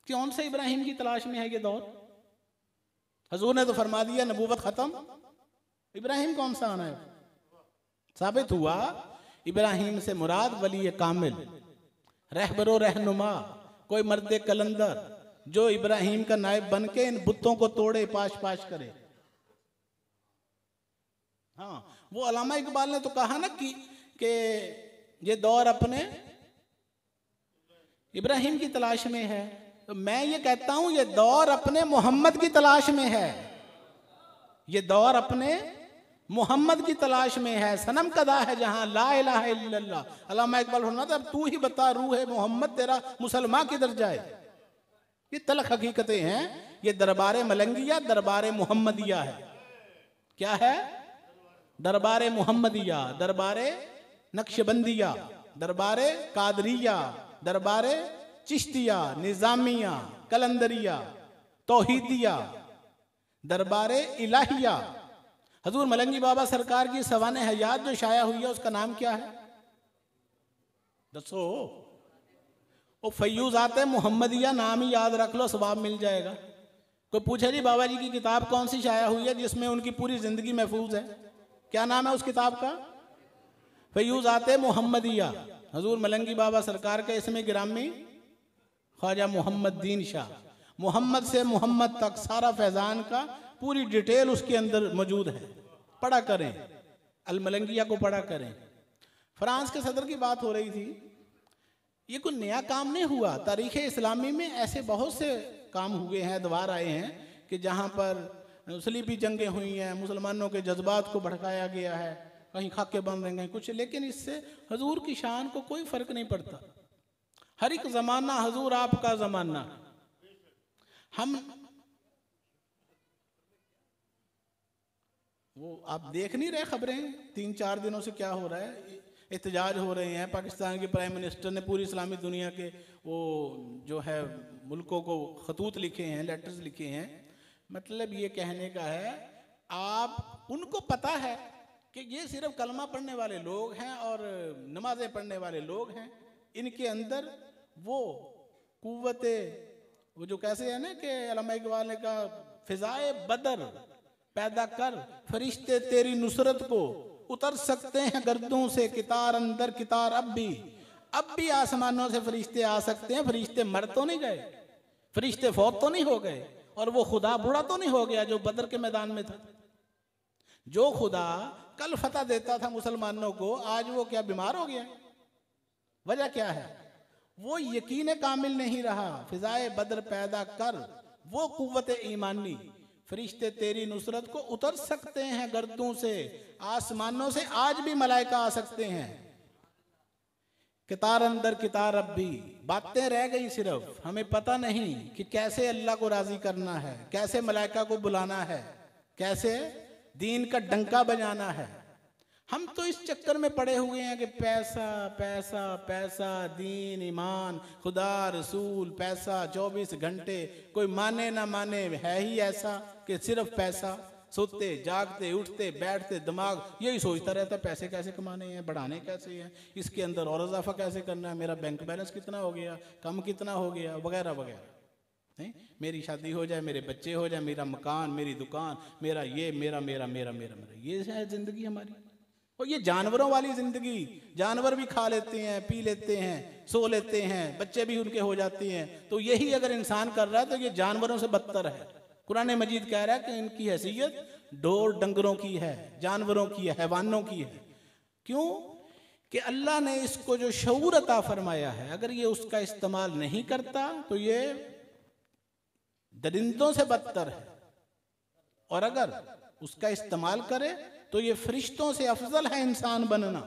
कौन से इब्राहिम की तलाश में है ये दौर? हजूर ने तो फरमा दिया नबूवत खत्म, इब्राहिम कौन सा आना है? साबित हुआ इब्राहिम से मुराद वली कामिल, रहबरो रहनुमा, कोई मर्द कलंदर जो इब्राहिम का नायब बन के इन बुतों को तोड़े, पाश पाश करे। हाँ, वो अल्लामा इकबाल ने तो कहा ना कि ये दौर अपने इब्राहिम की तलाश में है, तो मैं ये कहता हूं ये दौर अपने मोहम्मद की तलाश में है, ये दौर अपने मोहम्मद की तलाश में है। सनम कदा है जहां ला इलाहा इल्लल्लाह। अल्लामा इकबाल फरमाता अब तू ही बता रूह है मोहम्मद तेरा मुसलमान किधर जाए। ये तलख हकीकतें हैं। ये दरबारे मलंगिया दरबारे मोहम्मदिया है। क्या है? दरबारे मोहम्मदिया, दरबारे नक्शबंदिया, दरबारे कादरिया, दरबारे चिश्तिया, निजामिया, कलंदरिया, तौहीदिया, दरबारे इलाहिया। हजूर मलंगी बाबा सरकार की सवाने हयात जो शाया हुई है उसका नाम क्या है? दसो। वो फैयूज़ात मोहम्मदिया नाम ही याद रख लो, सवाब मिल जाएगा। कोई पूछे जी बाबा जी की किताब कौन सी शाया हुई है जिसमें उनकी पूरी जिंदगी महफूज है? क्या नाम है उस किताब का? फैयूज़ात मोहम्मदिया। हजूर मलंगी बाबा सरकार के इसमें गिरामी ख्वाजा मोहम्मदीन शाह, मोहम्मद से मोहम्मद तक सारा फैजान का पूरी डिटेल उसके अंदर मौजूद है। पढ़ा करें, अल मलंगिया को पढ़ा करें। फ्रांस के सदर की बात हो रही थी। ये कोई नया काम नहीं हुआ, तारीख़ इस्लामी में ऐसे बहुत से काम हुए हैं, द्वार आए हैं कि जहाँ पर सलीबी जंगें हुई हैं, मुसलमानों के जज्बात को भड़काया गया है, कहीं खाके बन रहे हैं कुछ, लेकिन इससे हजूर की शान को कोई फर्क नहीं पड़ता। हर एक जमाना हजूर आपका जमाना। हम वो आप देख नहीं रहे खबरें 3-4 दिनों से क्या हो रहा है? एहतजाज हो रहे हैं। पाकिस्तान के प्राइम मिनिस्टर ने पूरी इस्लामी दुनिया के वो जो है मुल्कों को खतूत लिखे हैं, लेटर्स लिखे हैं। मतलब ये कहने का है आप उनको पता है कि ये सिर्फ कलमा पढ़ने वाले लोग हैं और नमाजें पढ़ने वाले लोग हैं। इनके अंदर वो कुव्वते वो जो कैसे है ना कि अल्लामा इकबाल ने कहा फिजाए बदर पैदा कर, फरिश्ते तेरी नुसरत को उतर सकते हैं गर्दों से, कितार अंदर कितार अब भी आसमानों से फरिश्ते आ सकते हैं। फरिश्ते मर तो नहीं गए, फरिश्ते फौत तो नहीं हो गए, और वो खुदा बूढ़ा तो नहीं हो गया जो बदर के मैदान में था। जो खुदा कल फतह देता था मुसलमानों को, आज वो क्या बीमार हो गया? वजह क्या है? वो यकीन कामिल नहीं रहा। फिजाए बदर पैदा कर, वो कुव्वत ईमानी, फरिश्ते तेरी नुसरत को उतर सकते हैं गर्दों से, आसमानों से आज भी मलाइका आ सकते हैं। कितार अंदर कितार अब भी, बातें रह गई सिर्फ, हमें पता नहीं कि कैसे अल्लाह को राजी करना है, कैसे मलाइका को बुलाना है, कैसे दीन का डंका बजाना है। हम तो इस चक्कर में पड़े हुए हैं कि पैसा पैसा पैसा, दीन ईमान खुदा रसूल, पैसा 24 घंटे, कोई माने ना माने है ही ऐसा कि सिर्फ पैसा। सोते जागते उठते बैठते दिमाग यही सोचता रहता है पैसे कैसे कमाने हैं, बढ़ाने कैसे हैं, इसके अंदर और इजाफा कैसे करना है, मेरा बैंक बैलेंस कितना हो गया, कम कितना हो गया, वगैरह वगैरह। नहीं, मेरी शादी हो जाए, मेरे बच्चे हो जाए, मेरा मकान, मेरी दुकान, मेरा ये, मेरा मेरा मेरा मेरा मेरा, ये है जिंदगी हमारी। और ये जानवरों वाली जिंदगी, जानवर भी खा लेते हैं, पी लेते हैं, सो लेते हैं, बच्चे भी उनके हो जाते हैं। तो यही अगर इंसान कर रहा है तो ये जानवरों से बदतर है। कुरान मजीद कह रहा है कि इनकी हैसियत ढोर डंगरों की है, जानवरों की है, हैवानों की है। क्यों? कि अल्लाह ने इसको जो शऊर अता फरमाया है, अगर ये उसका इस्तेमाल नहीं करता तो ये दरिंदों से बदतर है, और अगर उसका इस्तेमाल करे तो ये फरिश्तों से अफजल है इंसान बनना।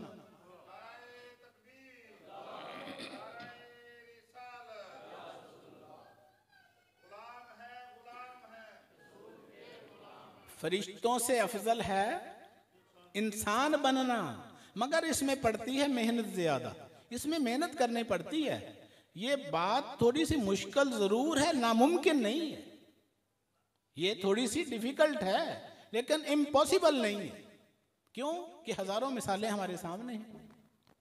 फरिश्तों से अफजल है इंसान बनना, मगर इसमें पड़ती है मेहनत ज्यादा, इसमें मेहनत करनी पड़ती है। ये बात थोड़ी सी मुश्किल जरूर है, नामुमकिन नहीं है, ये थोड़ी सी डिफिकल्ट है, लेकिन इम्पॉसिबल नहीं है। क्यों? कि हजारों मिसालें हमारे सामने हैं।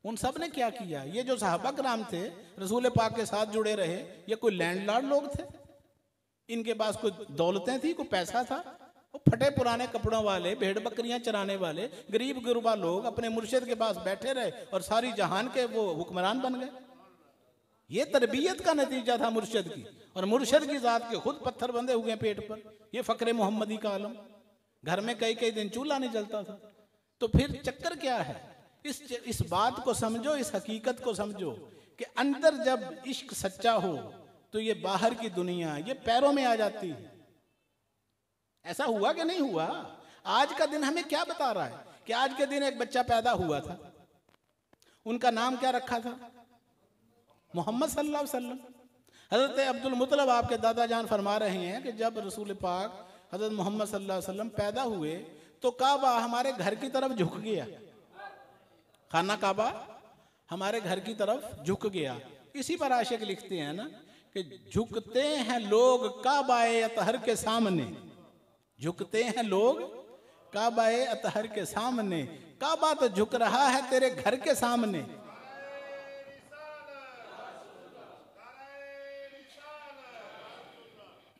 उन सब ने क्या किया? ये जो सहाबा कराम थे रसूल पाक के साथ जुड़े रहे, ये कोई लैंडलॉर्ड लोग थे? इनके पास कोई दौलतें थी, कोई पैसा था? वो फटे पुराने कपड़ों वाले, भेड़ बकरियां चराने वाले गरीब गुरबा लोग अपने मुर्शिद के पास बैठे रहे और सारी जहान के वो हुक्मरान बन गए। ये तरबियत का नतीजा था मुर्शिद की, और मुर्शिद की जात के खुद पत्थर बंधे हुए पेट पर। ये फक्रे मोहम्मदी का आलम, घर में कई कई दिन चूल्हा नहीं जलता था। तो फिर चक्कर क्या है? इस बात को समझो, इस हकीकत को समझो कि अंदर जब इश्क सच्चा हो तो ये बाहर की दुनिया ये पैरों में आ जाती है। ऐसा हुआ कि नहीं हुआ? आज का दिन हमें क्या बता रहा है कि आज के दिन एक बच्चा पैदा हुआ था, उनका नाम क्या रखा था? मोहम्मद सल्लल्लाहु अलैहि वसल्लम। हजरत अब्दुल मुत्तलिब आपके दादा जान फरमा रहे हैं कि जब रसूल पाक हजरत मोहम्मद सल्लल्लाहु अलैहि वसल्लम पैदा हुए तो काबा हमारे घर की तरफ झुक गया। खाना काबा हमारे घर की तरफ झुक गया। इसी पर आशिक लिखते हैं ना कि झुकते हैं लोग काबाए अतहर के सामने, झुकते हैं लोग काबाए अतहर के सामने, काबा तो झुक रहा है तेरे घर के सामने।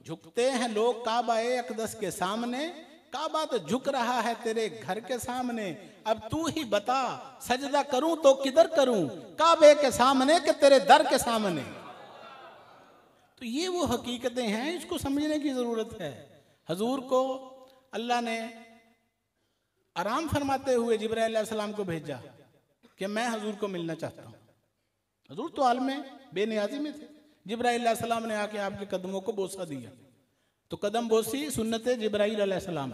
झुकते हैं लोग काबाए अकदस के सामने, काबा तो झुक रहा है तेरे घर के सामने। अब तू ही बता सजदा करूं तो किधर करूं, काबे के सामने कि तेरे दर के सामने। तो ये वो हकीकतें हैं, इसको समझने की जरूरत है। हजूर को अल्लाह ने आराम फरमाते हुए जिब्राइल अलैहिस्सलाम को भेजा कि मैं हजूर को मिलना चाहता हूँ। हजूर तो हाल में बेनियाजी में थे। जिब्राइल अलैहिस्सलाम ने आके आपके कदमों को बोसा दिया। तो कदम बोसी सुन्नत जिब्राइल अलैहिस्सलाम।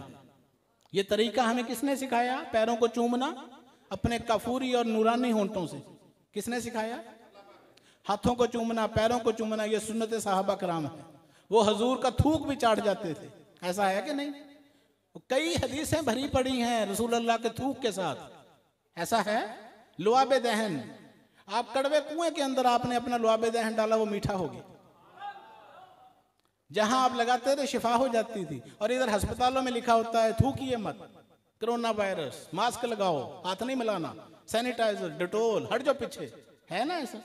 ये तरीका हमें किसने सिखाया? पैरों को चूमना अपने कफूरी और नूरानी होंठों से किसने सिखाया? हाथों को चूमना, पैरों को चूमना, ये सुन्नत सहाबा कराम है। वो हजूर का थूक भी चाट जाते थे, ऐसा है कि नहीं? कई हदीसें भरी पड़ी हैं रसूल अल्लाह के थूक के साथ, ऐसा है। लुआबे दहन, आप कड़वे कुएं के अंदर आपने अपना लुआबे दहन डाला, वो मीठा हो गया। जहां आप लगाते थे शिफा हो जाती थी। और इधर अस्पतालों में लिखा होता है थूकिए मत, कोरोना वायरस, मास्क लगाओ, हाथ नहीं मिलाना, सैनिटाइजर, डेटोल, हट जाओ पीछे, है ना ऐसा?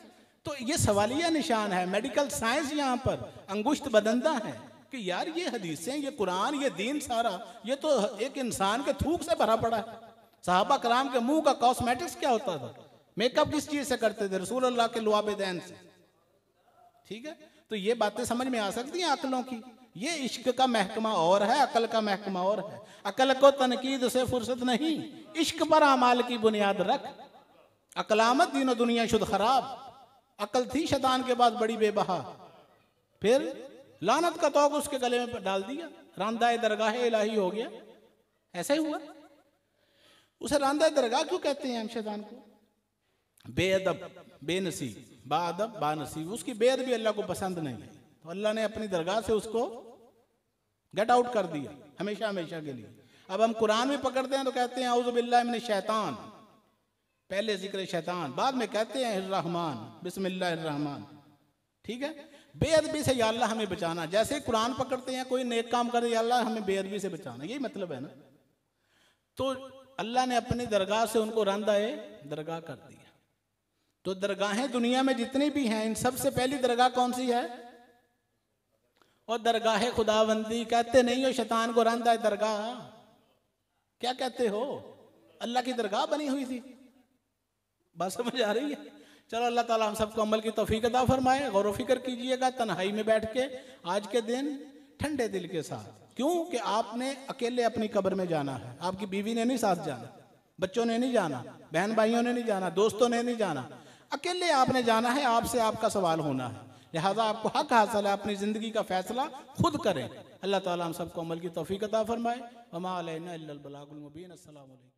तो ये सवालिया निशान है। मेडिकल साइंस यहाँ पर अंगुश्त बदंदा है कि यार ये हदीसें, ये कुरान, ये दीन सारा ये तो एक इंसान के थूक से भरा पड़ा है। सहाबा कराम के मुंह का कॉस्मेटिक्स क्या होता था? मेकअप किस चीज से करते थे? रसूल अल्लाह के लुआबे दैन से। ठीक है, तो ये बातें समझ में आ सकती हैं अकलों की। ये इश्क का महकमा और है, अकल का महकमा और है। अकल को तनकीद से फुर्सत नहीं, इश्क पर अमाल की बुनियाद रख। अकलामत दीन दुनिया शुद्ध खराब। अकल थी शैतान के बाद बड़ी बेबहा, फिर लानत का तोग उसके गले में डाल दिया, रांदाए दरगाह इलाही हो गया। ऐसा ही हुआ। उसे रांदाए दरगाह क्यों कहते हैं हम शैतान को? बेअदब, बेनसीब, बाअदब, बानसीब। उसकी बेअदबी भी अल्लाह को पसंद नहीं है, तो अल्लाह ने अपनी दरगाह से उसको गेट आउट कर दिया हमेशा हमेशा के लिए। अब हम कुरान में पकड़ते हैं तो कहते हैं औज़ु बिल्लाहि मिनश शैतान, पहले जिक्र शैतान, बाद में कहते हैं रहमान, बिस्मिल्लाहिर रहमान। ठीक है, बेअदबी से या अल्लाह हमें बचाना। जैसे कुरान पकड़ते हैं कोई नेक काम करे, या अल्लाह हमें बेअदबी से बचाना, यही मतलब है ना। तो अल्लाह ने अपनी दरगाह से उनको रांदाए दरगाह कर दिया। तो दरगाहें दुनिया में जितनी भी हैं, इन सबसे पहली दरगाह कौन सी है? और दरगाह खुदाबंदी कहते नहीं हो शैतान को रांदाए दरगाह, क्या कहते हो? अल्लाह की दरगाह बनी हुई थी। बात समझ आ रही है? चलो अल्लाह ताला हम सबको अमल की तौफीक अता फरमाए। गौर व फिक्र कीजिएगा तन्हाई में बैठ के आज के दिन ठंडे दिल के साथ। क्यों कि आपने अकेले अपनी कब्र में जाना है। आपकी बीवी ने नहीं साथ जाना, बच्चों ने नहीं जाना, बहन भाइयों ने नहीं जाना, दोस्तों ने नहीं जाना, अकेले आपने जाना है। आपसे आपका सवाल होना है, लिहाजा आपको हक हासिल है अपनी जिंदगी का फैसला खुद करें। अल्लाह ताला हम सबको अमल की तौफीक अता फरमाए। वमा अलैना इल्लल बलागुल मुबीन। अस्सलामु अलैकुम।